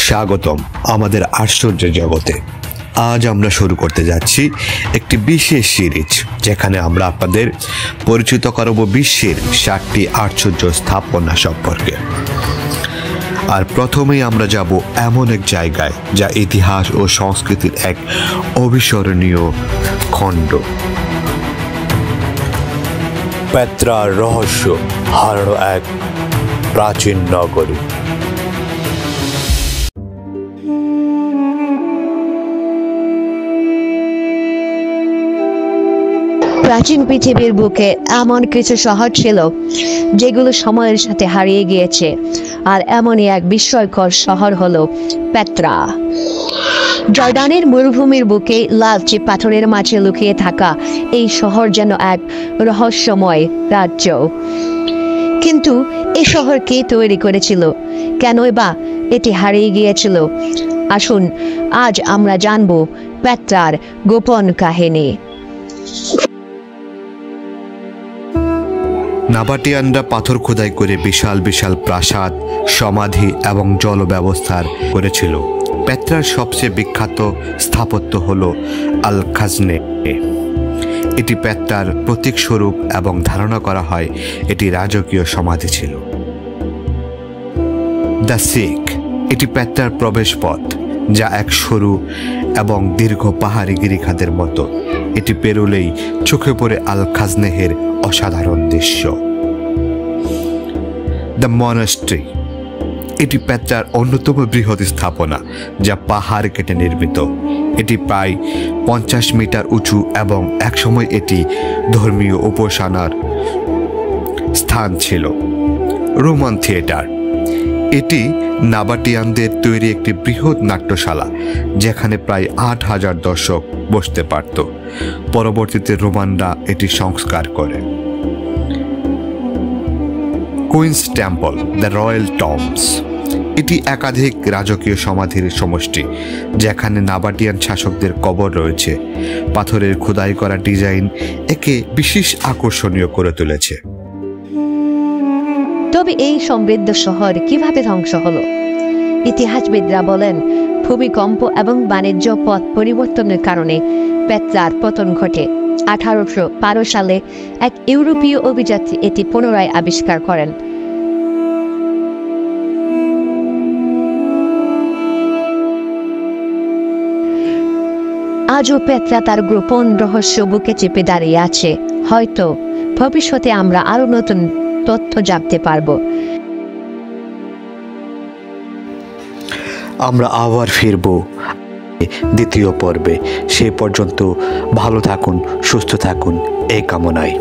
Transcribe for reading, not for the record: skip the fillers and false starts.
স্বাগতম আমাদের আশ্চর্য জগতে। আজ আমরা শুরু করতে যাচ্ছি একটি বিশেষ সিরিজ, যেখানে আমরা আপনাদের পরিচিত করাবো বিশ্বের 7টি আশ্চর্য স্থাপনা সম্পর্কে। আর প্রথমেই আমরা যাব এমন এক জায়গায় যা ইতিহাস ও সংস্কৃতির এক অবিস্মরণীয় খণ্ড। পেত্রার রহস্য হারানো এক প্রাচীন নগরী। প্রাচীন পৃথিবীর বুকে এমন কিছু শহর ছিল যেগুলো সময়ের সাথে হারিয়ে গিয়েছে, আর এমনই এক বিস্ময়কর শহর হলো পেত্রা। জর্ডানের মরুভূমির বুকে লালচে পাথরের মাঝে লুকিয়ে থাকা এই শহর যেন এক রহস্যময় রাজ্য। কিন্তু এই শহর কে তৈরি করেছিল, কেনই বা এটি হারিয়ে গিয়েছিল? আসুন আজ আমরা জানবো পেত্রার গোপন কাহিনী। নাবাটিয়ানরা পাথর খোদাই করে বিশাল বিশাল প্রাসাদ, সমাধি এবং জল ব্যবস্থা করেছিল। পেত্রার সবচেয়ে বিখ্যাত স্থাপত্য হল আল খাজনে। এটি পেত্রার প্রতীক স্বরূপ এবং ধারণা করা হয় এটি রাজকীয় সমাধি ছিল। দ্য সিক, এটি পেত্রার প্রবেশ পথ, যা এক সরু এবং দীর্ঘ পাহাড়ি গিরিখাতের মতো। এটি পেরোলেই চোখে পড়ে আল খাজনেহের অসাধারণ দৃশ্য। দ্য মনাস্ট্রি, এটি পেত্রার অন্যতম বৃহৎ স্থাপনা, যা পাহাড় কেটে নির্মিত। এটি প্রায় 50 মিটার উঁচু এবং একসময় এটি ধর্মীয় উপাসনার স্থান ছিল। রোমান থিয়েটার, এটি নাবাটিয়ানদের তৈরি একটি বৃহৎ নাট্যশালা, যেখানে প্রায় 8000 দর্শক বসতে পারত। পরবর্তীতে রোমানরা এটি সংস্কার করে। কুইন্স টেম্পল, দ্য রয়্যাল টম্বস, এটি একাধিক রাজকীয় সমাধির সমষ্টি, যেখানে নাবাটিয়ান শাসকদের কবর রয়েছে। পাথরের খোদাই করা ডিজাইন একে বিশেষ আকর্ষণীয় করে তুলেছে। তবে এই সমৃদ্ধ শহর কিভাবে ধ্বংস হলো? ইতিহাসবিদরা বলেন, ভূমিকম্প এবং বাণিজ্য পথ পরিবর্তনের কারণে পেত্রার পতন ঘটে। 1812 সালে এক ইউরোপীয় অভিযাত্রী এটি পুনরায় আবিষ্কার করেন। আজও পেত্রা তার গোপন রহস্য বুকে চেপে দাঁড়িয়ে আছে। হয়তো ভবিষ্যতে আমরা আরো নতুন তথ্য জানতে পারবো। আমরা আবার ফিরবো দ্বিতীয় পর্বে। সে পর্যন্ত ভালো থাকুন, সুস্থ থাকুন এই কামনায়।